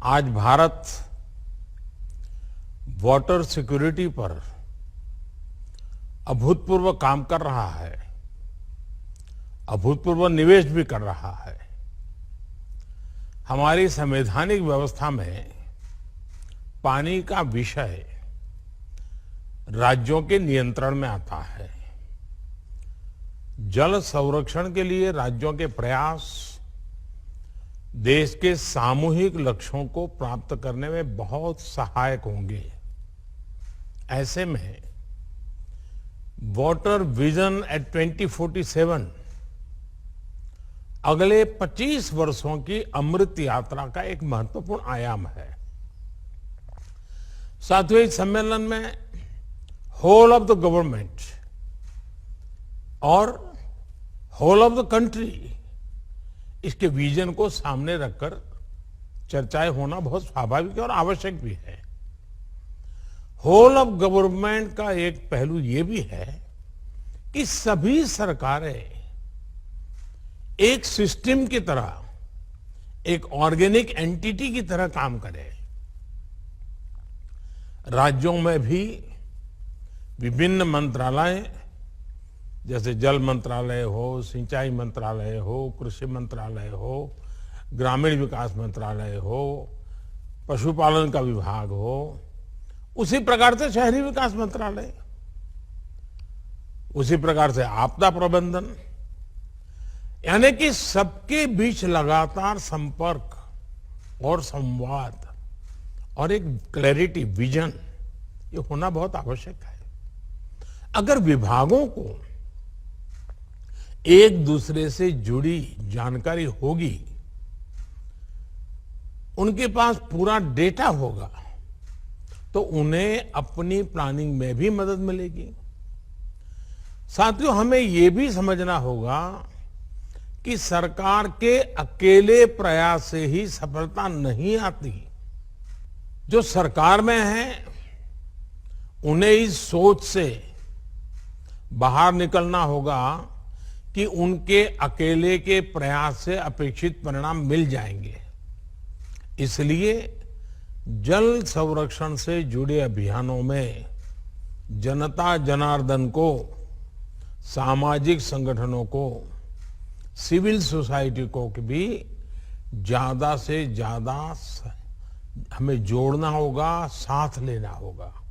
आज Bharat water security पर अभूतपूर्व काम कर रहा है, अभूतपूर्व निवेश भी कर रहा है। हमारी संवैधानिक व्यवस्था में पानी का विषय राज्यों के नियंत्रण में आता है। जल संरक्षण के लिए राज्यों के प्रयास देश के सामूहिक लक्ष्यों को प्राप्त करने में बहुत सहायक होंगे। ऐसे में वाटर विजन एट 2047 अगले 25 वर्षों की अमृत यात्रा का एक महत्वपूर्ण आयाम है। साथियों, इस सम्मेलन में होल ऑफ द गवर्नमेंट और होल ऑफ द कंट्री इसके विजन को सामने रखकर चर्चाएं होना बहुत स्वाभाविक और आवश्यक भी है। होल ऑफ गवर्नमेंट का एक पहलू यह भी है कि सभी सरकारें एक सिस्टम की तरह, एक ऑर्गेनिक एंटिटी की तरह काम करें। राज्यों में भी विभिन्न मंत्रालय जैसे जल मंत्रालय हो, सिंचाई मंत्रालय हो, कृषि मंत्रालय हो, ग्रामीण विकास मंत्रालय हो, पशुपालन का विभाग हो, उसी प्रकार से शहरी विकास मंत्रालय, उसी प्रकार से आपदा प्रबंधन, यानी कि सबके बीच लगातार संपर्क और संवाद और एक क्लैरिटी, विजन, ये होना बहुत आवश्यक है। अगर विभागों को एक दूसरे से जुड़ी जानकारी होगी, उनके पास पूरा डेटा होगा, तो उन्हें अपनी प्लानिंग में भी मदद मिलेगी। साथियों, हमें यह भी समझना होगा कि सरकार के अकेले प्रयास से ही सफलता नहीं आती। जो सरकार में है उन्हें इस सोच से बाहर निकलना होगा कि उनके अकेले के प्रयास से अपेक्षित परिणाम मिल जाएंगे। इसलिए जल संरक्षण से जुड़े अभियानों में जनता जनार्दन को, सामाजिक संगठनों को, सिविल सोसाइटी को भी ज्यादा से ज्यादा हमें जोड़ना होगा, साथ लेना होगा।